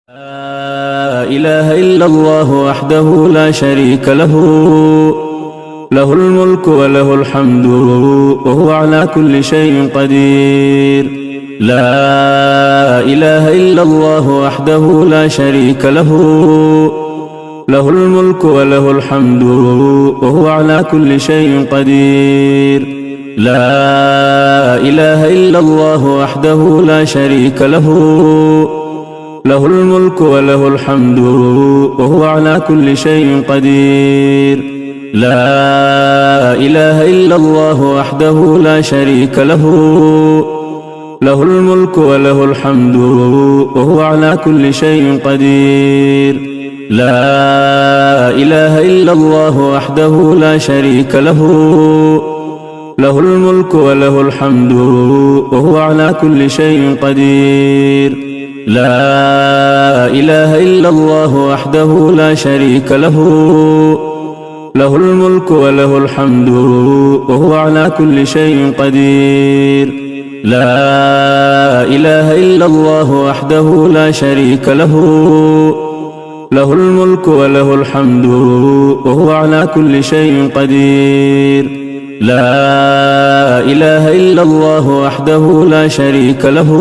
لا إله إلا الله وحده لا شريك له، له الملك وله الحمد وهو على كل شيء قدير. لا إله إلا الله وحده لا شريك له، له الملك وله الحمد وهو على كل شيء قدير. لا إله إلا الله وحده لا شريك له، له الملك وله الحمد وهو على كل شيء قدير. لا إله إلا الله وحده لا شريك له، له الملك وله الحمد وهو على كل شيء قدير. لا إله إلا الله وحده لا شريك له، له الملك وله الحمد وهو على كل شيء قدير. لا إله إلا الله وحده لا شريك له، له الملك وله الحمد وهو على كل شيء قدير. لا إله إلا الله وحده لا شريك له، له الملك وله الحمد وهو على كل شيء قدير. لا إله إلا الله وحده لا شريك له،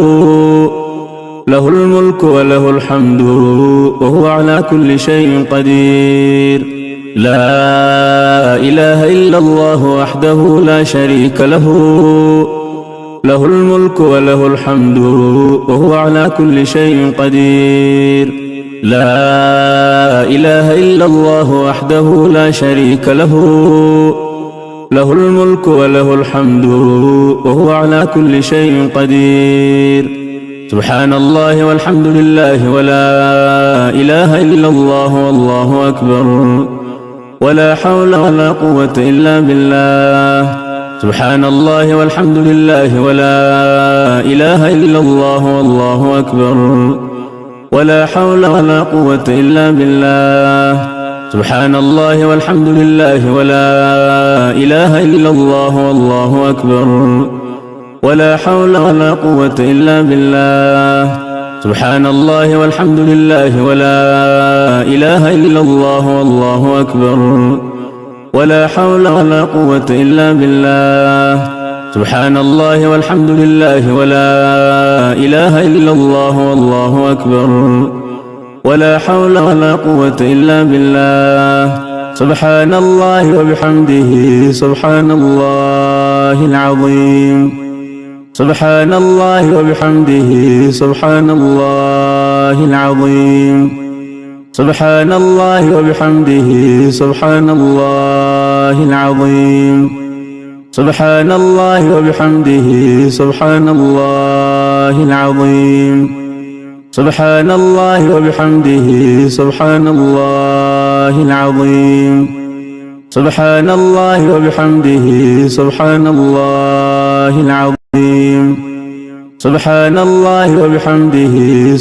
له الملك وله الحمد وهو على كل شيء قدير. لا إله إلا الله وحده لا شريك له، له الملك وله الحمد وهو على كل شيء قدير. لا إله إلا الله وحده لا شريك له، له الملك وله الحمد وهو على كل شيء قدير. سبحان الله والحمد لله ولا إله إلا الله والله أكبر، ولا حول ولا قوة إلا بالله. سبحان الله والحمد لله ولا إله إلا الله والله أكبر، ولا حول ولا قوة إلا بالله. سبحان الله والحمد لله ولا إله إلا الله والله أكبر، ولا حول ولا قوة إلا بالله. سبحان الله والحمد لله ولا إله إلا الله والله أكبر، ولا حول ولا قوة إلا بالله. سبحان الله والحمد لله ولا إله إلا الله والله أكبر، ولا حول ولا قوة إلا بالله. سبحان الله وبحمده سبحان الله العظيم. سبحان الله وبحمده سبحان الله العظيم. سبحان الله وبحمده سبحان الله العظيم. سبحان الله وبحمده سبحان الله العظيم. سبحان الله وبحمده سبحان الله العظيم. سبحان الله وبحمده سبحان الله العظيم. سبحان الله وبحمده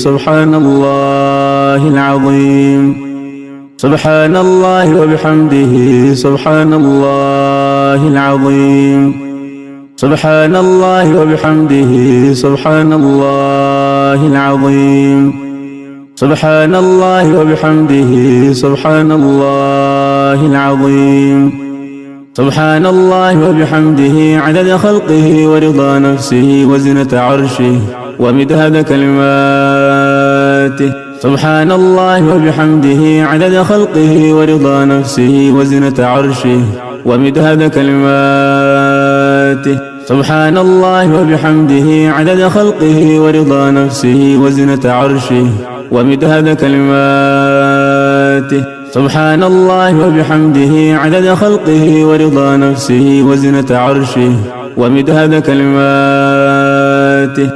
سبحان الله العظيم. سبحان الله وبحمده سبحان الله العظيم. سبحان الله وبحمده سبحان الله العظيم. سبحان الله وبحمده سبحان الله العظيم. سبحان الله وبحمده عدد خلقه ورضا نفسه وزنة عرشه ومداد كلماته. سبحان الله وبحمده عدد خلقه ورضا نفسه وزنة عرشه ومداد كلماته. سبحان الله وبحمده عدد خلقه ورضا نفسه وزنة عرشه ومداد كلماته. سبحان الله وبحمده عدد خلقه ورضا نفسه وزنة عرشه ومداد كلماته.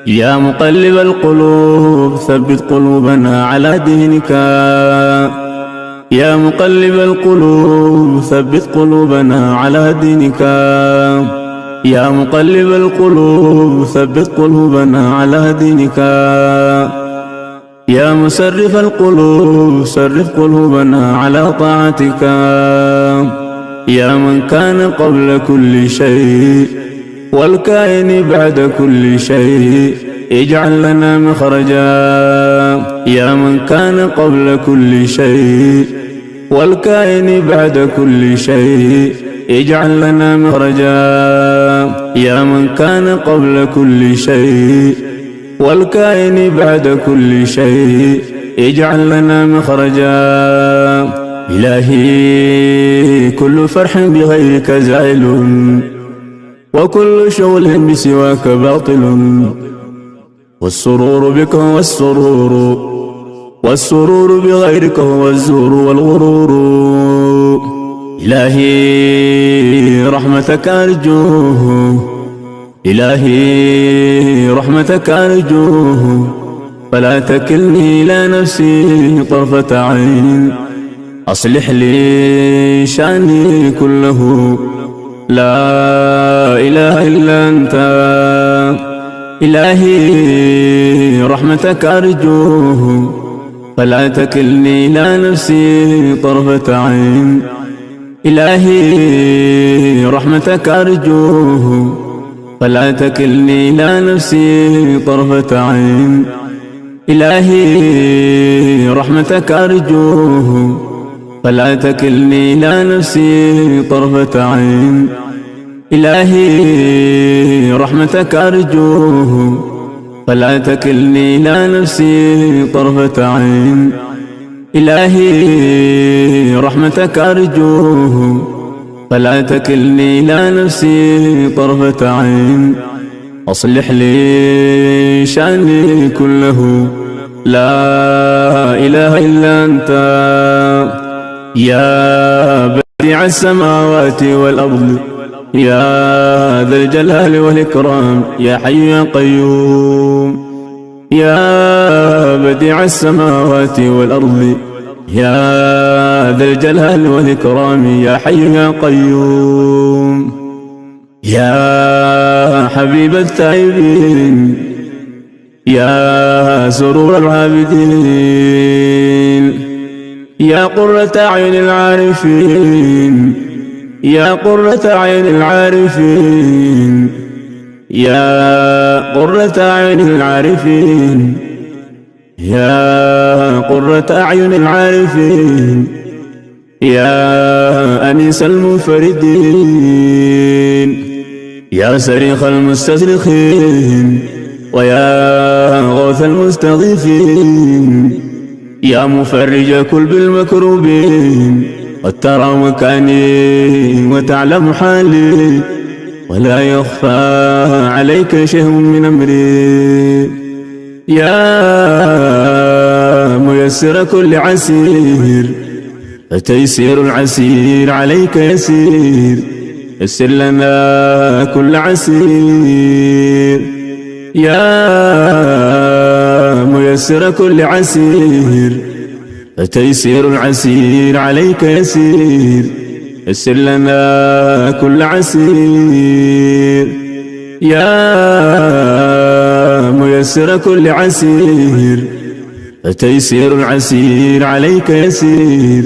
يا مقلب القلوب ثبت قلوبنا على دينك. يا مقلب القلوب ثبت قلوبنا على دينك. يا مقلب القلوب ثبت قلوبنا على دينك. يا مسرف القلوب صرف قلوبنا على طاعتك. يا من كان قبل كل شيء والكائن بعد كل شيء اجعل لنا مخرجا يا من كان قبل كل شيء والكائن بعد كل شيء اجعل لنا مخرجا. يا من كان قبل كل شيء والكائن بعد كل شيء اجعل لنا مخرجا. إلهي كل فرح بغيرك زائل وكل شغل بسواك باطل، والسرور بك هو والسرور بغيرك هو الزور والغرور. إلهي رحمتك أرجوه، إلهي رحمتك أرجوه، فلا تكلني إلى نفسي طرفة عين. أصلح لي شأني كله، لا إله إلا أنت. إلهي رحمتك أرجوه، فلا تكلني إلى نفسي طرفة عين. إلهي رحمتك أرجوه، فلا تكلني إلى نفسي طرفة عين. إلهي رحمتك أرجوه، فلا تكلني إلى نفسي طرفة عين. إلهي رحمتك أرجوه، فلا تكلني إلى نفسي طرفة عين. إلهي رحمتك أرجوه، فلا تكلني إلى نفسي طرفة عين. أصلح لي شأني كله، لا إله إلا أنت. يا بديع السماوات والأرض، يا ذا الجلال والإكرام، يا حي يا قيوم. يا بديع السماوات والأرض، يا ذا الجلال والإكرام، يا حي يا قيوم. يا حبيب التائبين، يا سرور العابدين، يا قرة أعين العارفين، يا قرة أعين العارفين، يا قرة أعين العارفين، يا قرة أعين العارفين، يا أنيس المنفردين، يا صريخ المستصرخين، ويا غوث المستغيثين، يا مفرج كل بالمكروبين. قد ترى مكاني وتعلم حالي، ولا يخفى عليك شيء من أمري. يا ميسر كل عسير، فتيسير العسير عليك يسير. يسر لنا كل عسير. يا ميسر كل عسير، فتيسير العسير عليك يسير. يسر لنا كل عسير. يا ميسر كل عسير، فتيسير العسير عليك يسير.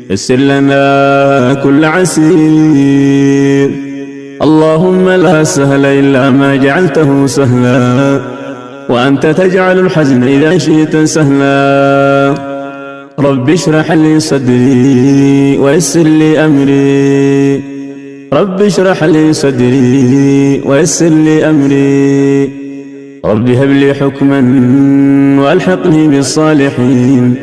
يسر لنا كل عسير. اللهم لا سهل إلا ما جعلته سهلا، وأنت تجعل الحزن إذا شئت سهلا. رب اشرح لي صدري ويسر لي أمري، رب اشرح لي صدري ويسر لي أمري. رب هب لي حكما وألحقني بالصالحين،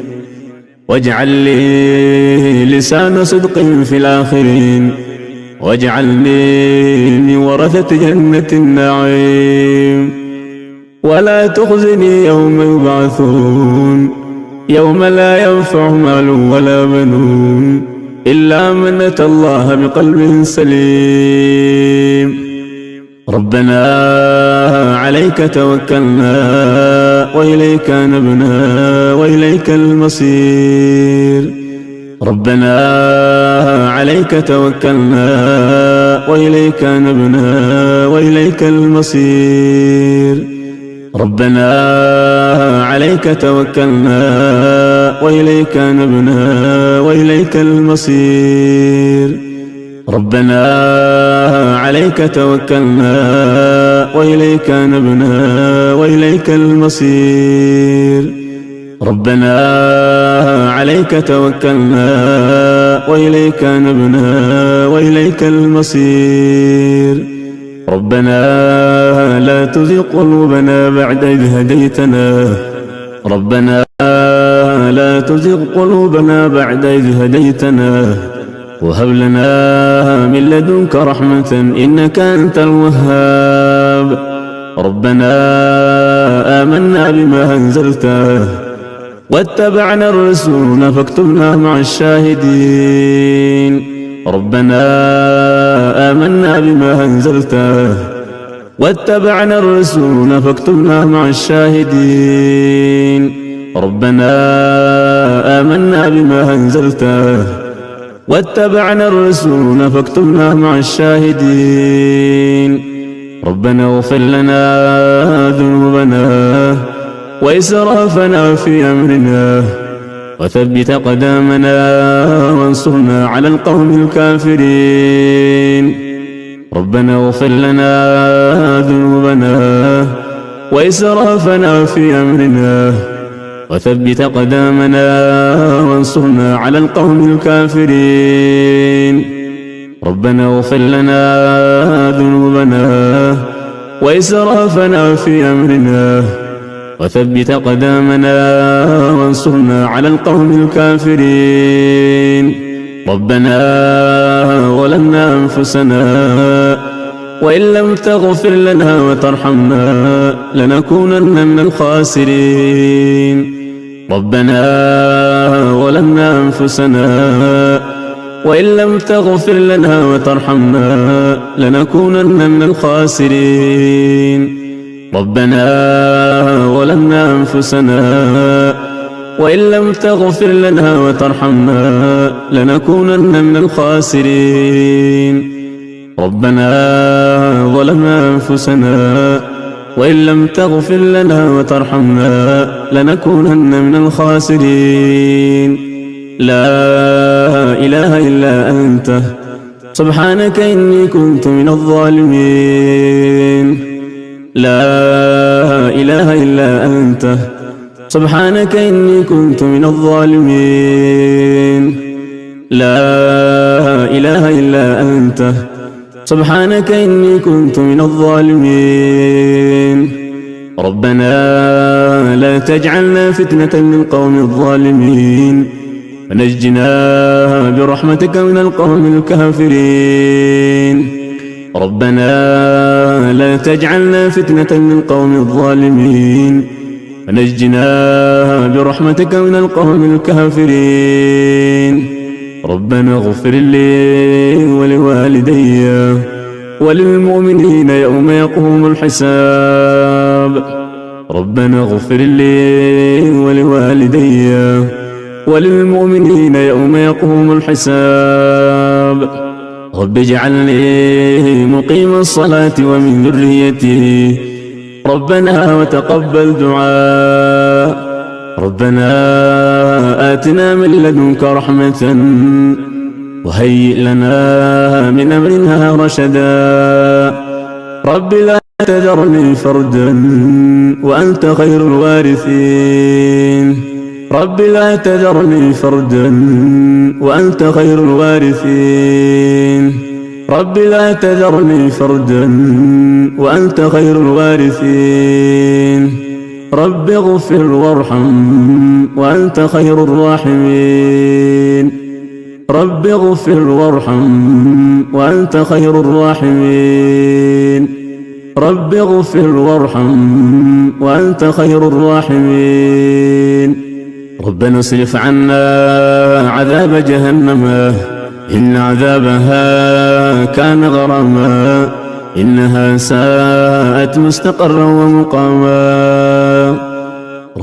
واجعل لي لسان صدق في الآخرين، واجعلني من ورثة جنة النعيم. ولا تخزني يوم يبعثون، يوم لا ينفع مال ولا بنون إلا من أتى الله بقلب سليم. ربنا عليك توكلنا وإليك نبنا وإليك المصير. ربنا عليك توكلنا وإليك نبنا وإليك المصير. ربنا عليك توكلنا وإليك نبنا وإليك المصير. ربنا عليك توكلنا وإليك نبنا وإليك المصير. ربنا عليك توكلنا وإليك نبنا وإليك المصير. ربنا لا تزغ قلوبنا بعد إذ هديتنا. ربنا لا تزغ قلوبنا بعد إذ هديتنا وهب لنا من لدنك رحمة إنك أنت الوهاب. ربنا آمنا بما أنزلته واتبعنا الرسول فاكتبنا مع الشاهدين. ربنا آمنا بما أنزلته واتبعنا الرسول فاكتبنا مع الشاهدين. ربنا آمنا بما أنزلته واتبعنا الرسول فاكتبنا مع الشاهدين. ربنا اغفر لنا ذنوبنا وإسرافنا في أمرنا وثبت قدامنا وانصرنا على القوم الكافرين. ربنا اغفر لنا ذنوبنا وإسرافنا في أمرنا وثبت قدامنا وانصرنا على القوم الكافرين. ربنا اغفر لنا ذنوبنا وإسرافنا في أمرنا وثبت قدامنا وانصرنا على القوم الكافرين. ربنا ظلمنا أنفسنا وإن لم تغفر لنا وترحمنا لنكونن من الخاسرين. ربنا ظلمنا أنفسنا وإن لم تغفر لنا وترحمنا لنكونن من الخاسرين. ربنا ظلمنا أنفسنا وإن لم تغفر لنا وترحمنا لنكونن من الخاسرين. ربنا ظلمنا أنفسنا وإن لم تغفر لنا وترحمنا لنكونن من الخاسرين. لا إله إلا أنت سبحانك إني كنت من الظالمين. لا إله إلا أنت سبحانك إني كنت من الظالمين. لا إله إلا أنت سبحانك إني كنت من الظالمين. ربنا لا تجعلنا فتنة للقوم الظالمين ونجنا برحمتك من القوم الكافرين. ربنا لا تجعلنا فتنة للقوم الظالمين ونجنا برحمتك من القوم الكافرين. ربنا اغفر لي ولوالدي وللمؤمنين يوم يقوم الحساب. ربنا اغفر لي ولوالدي وللمؤمنين يوم يقوم الحساب. رب اجعلني مقيم الصلاة ومن ذريتي ربنا وتقبل دعاء. ربنا آتنا من لدنك رحمة وهيئ لنا من أمرنا رشدا. رب لا تذرني فردا وأنت خير الوارثين. رب لا تذرني فردا وأنت خير الوارثين. رب لا تذرني فردا وأنت خير الوارثين. رب اغفر وارحم وأنت خير الراحمين. رب اغفر وارحم وأنت خير الراحمين. رب اغفر وارحم وأنت خير الراحمين. ربنا اصرف عنا عذاب جهنم إن عذابها كان غراما إنها ساءت مستقرا ومقاما.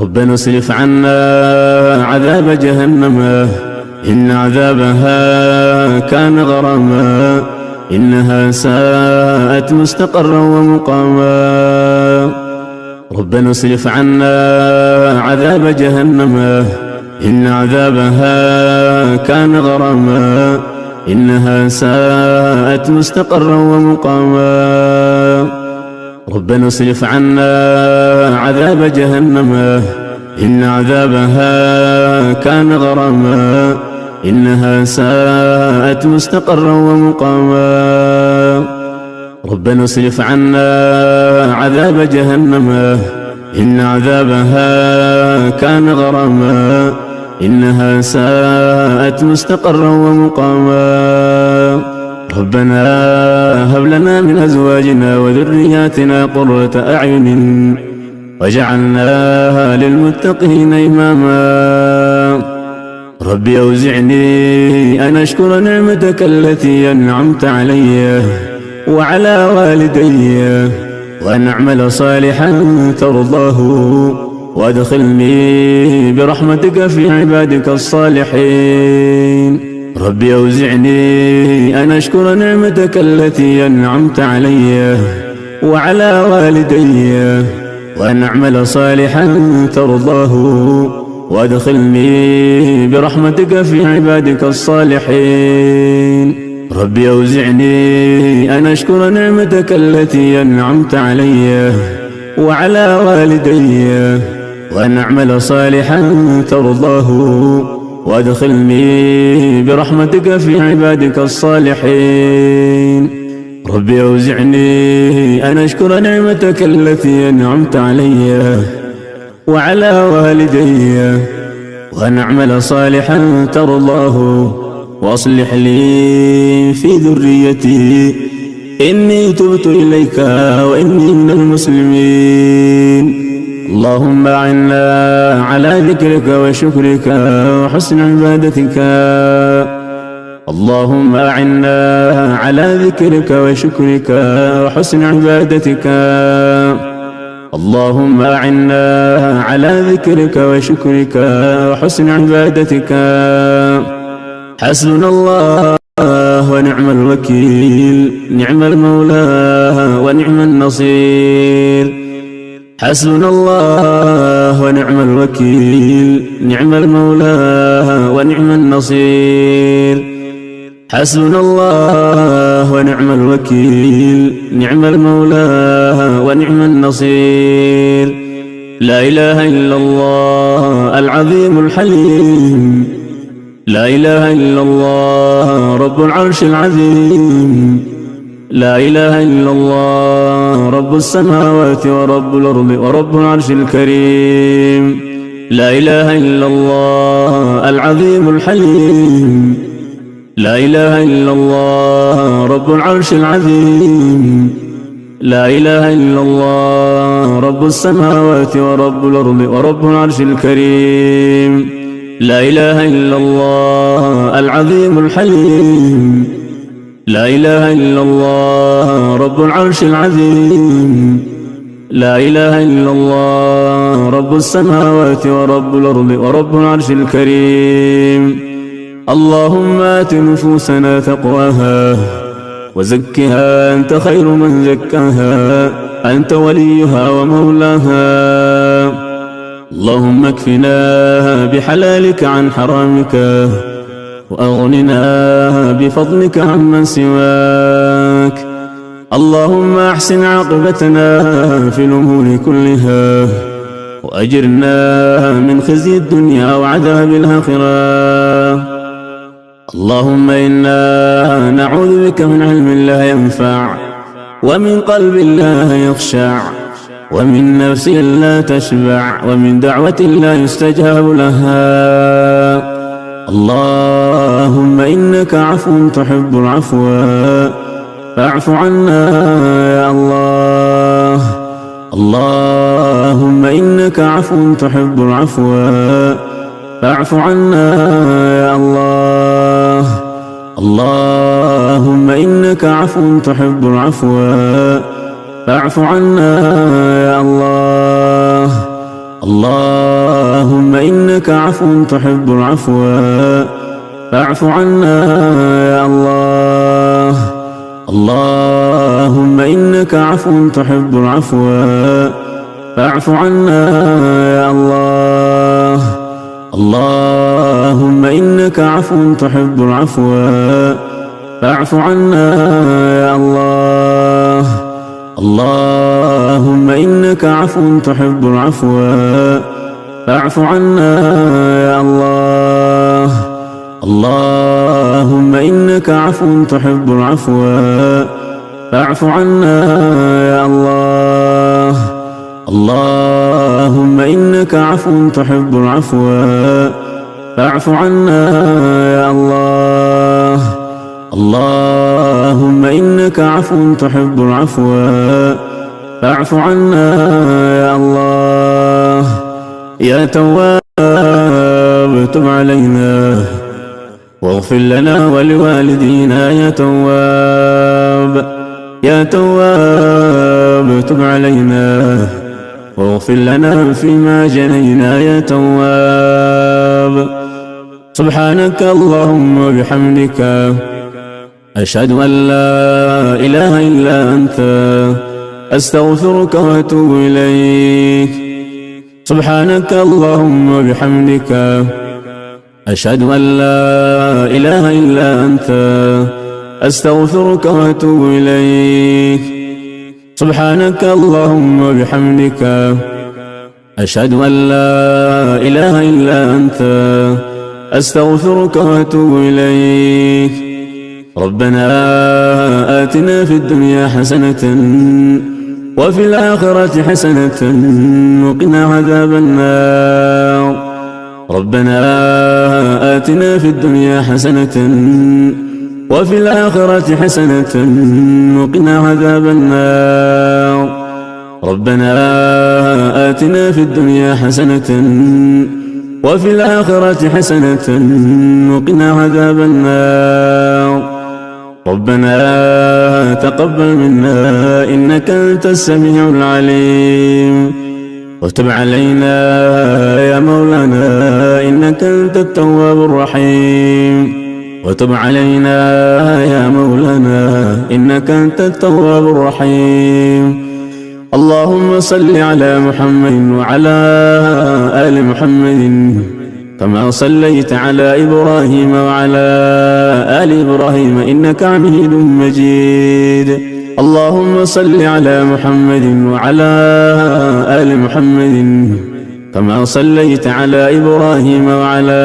ربنا اصرف عنا عذاب جهنم إن عذابها كان غراما إنها ساءت مستقرا ومقاما. ربنا اصرف عنا عذاب جهنم إن عذابها كان غراما إنها ساءت مستقرا ومقاما. ربنا اصرف عنا عذاب جهنم إن عذابها كان غراما إنها ساءت مستقرا ومقاما ربنا اصرف عنا عذاب جهنم إن عذابها كان غراما إنها ساءت مستقرا ومقاما ربنا هب لنا من أزواجنا وذرياتنا قرة أعين واجعلنا للمتقين إماما ربي أوزعني أن أشكر نعمتك التي أنعمت علي وعلى والدي وأن أعمل صالحا ترضاه وادخلني برحمتك في عبادك الصالحين ربي أوزعني أن أشكر نعمتك التي أنعمت علي وعلى والدي وأن أعمل صالحا ترضاه وادخلني برحمتك في عبادك الصالحين ربي أوزعني أن أشكر نعمتك التي أنعمت علي وعلى والدي وأن أعمل صالحا ترضاه وادخلني برحمتك في عبادك الصالحين ربي أوزعني أن أشكر نعمتك التي أنعمت علي وعلى والدي وأن أعمل صالحا ترضاه وأصلح لي في ذريتي إني تبت إليك وإني من المسلمين اللهم أعنا على ذكرك وشكرك وحسن عبادتك اللهم أعنا على ذكرك وشكرك وحسن عبادتك اللهم أعنا على ذكرك وشكرك وحسن عبادتك حسبنا الله ونعم الوكيل نعم المولى ونعم النصير حسبنا الله ونعم الوكيل نعم المولى ونعم النصير حسبنا الله ونعم الوكيل نعم المولى ونعم النصير لا إله إلا الله العظيم الحليم لا إله إلا الله رب العرش العظيم لا إله إلا الله رب السماوات ورب الأرض ورب العرش الكريم لا إله إلا الله العظيم الحليم لا إله إلا الله رب العرش العظيم لا إله إلا الله رب السماوات ورب الأرض ورب العرش الكريم لا إله إلا الله العظيم الحليم لا إله إلا الله رب العرش العظيم لا إله إلا الله رب السماوات ورب الأرض ورب العرش الكريم اللهم آت نفوسنا تقواها وزكها أنت خير من زكاها أنت وليها ومولاها اللهم اكفنا بحلالك عن حرامك وأغننا بفضلك عمن سواك اللهم أحسن عاقبتنا في الأمور كلها وأجرنا من خزي الدنيا وعذاب الآخرة اللهم إنا نعوذ بك من علم لا ينفع ومن قلب لا يخشع ومن نفس لا تشبع ومن دعوة لا يستجاب لها اللهم إنك عفو تحب العفو فاعف عنا يا الله اللهم إنك عفو تحب العفو فاعف عنا يا الله اللهم إنك عفو تحب العفو فاعف عنا يا الله اللهم إنك عفو تحب العفو فاعف عنا يا الله اللهم إنك عفو تحب العفو فاعف عنا يا الله اللهم إنك عفو تحب العفو فاعف عنا يا الله اللهم إنك عفو تحب العفو فاعف عنا يا الله. اللهم إنك عفو تحب العفو فاعف عنا يا الله. اللهم إنك عفو تحب العفو فاعف عنا يا الله. اللهم إنك عفو تحب العفو فاعف عنا يا الله. يا تواب تب علينا واغفر لنا ولوالدينا. يا تواب يا تواب تب علينا واغفر لنا فيما جنينا. يا تواب سبحانك اللهم وبحمدك أشهد أن لا إله إلا أنت أستغفرك وأتوب إليك. سبحانك اللهم وبحمدك أشهد أن لا إله إلا أنت أستغفرك وأتوب إليك. سبحانك اللهم وبحمدك أشهد أن لا إله إلا أنت أستغفرك وأتوب إليك. ربنا آتنا في الدنيا حسنة وفي الآخرة حسنة وقنا عذاب النار. ربنا آتنا في الدنيا حسنة وفي الآخرة حسنة وقنا عذاب النار. ربنا آتنا في الدنيا حسنة وفي الآخرة حسنة وقنا عذاب النار. ربنا تقبل منا إنك أنت السميع العليم وتب علينا يا مولانا إنك أنت التواب الرحيم. وتب علينا يا مولانا إنك أنت التواب الرحيم. اللهم صل على محمد وعلى آل محمد كما صليت على إبراهيم وعلى آل إبراهيم إنك حميد مجيد. اللهم صل على محمد وعلى آل محمد كما صليت على إبراهيم وعلى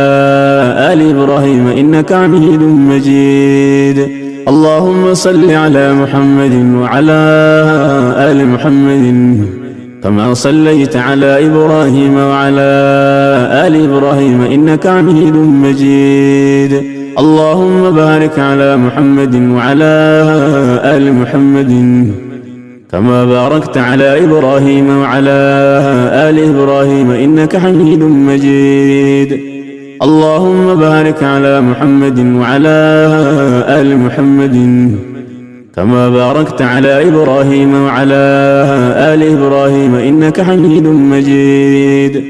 آل إبراهيم إنك حميد مجيد. اللهم صل على محمد وعلى آل محمد كما صليت على إبراهيم وعلى آل إبراهيم إنك حميد مجيد. اللهم بارك على محمد وعلى آل محمد كما باركت على إبراهيم وعلى آل إبراهيم إنك حميد مجيد. اللهم بارك على محمد وعلى آل محمد كما باركت على إبراهيم وعلى آل إبراهيم إنك حميد مجيد.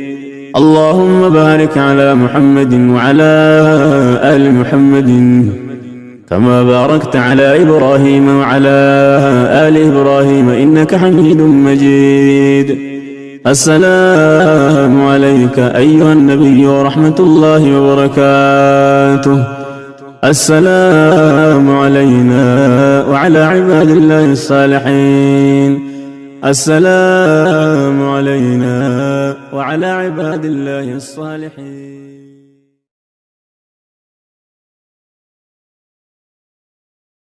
اللهم بارك على محمد وعلى آل محمد كما باركت على إبراهيم وعلى آل إبراهيم إنك حميد مجيد. السلام عليك أيها النبي ورحمة الله وبركاته. السلام علينا وعلى عباد الله الصالحين. السلام علينا وعلى عباد الله الصالحين.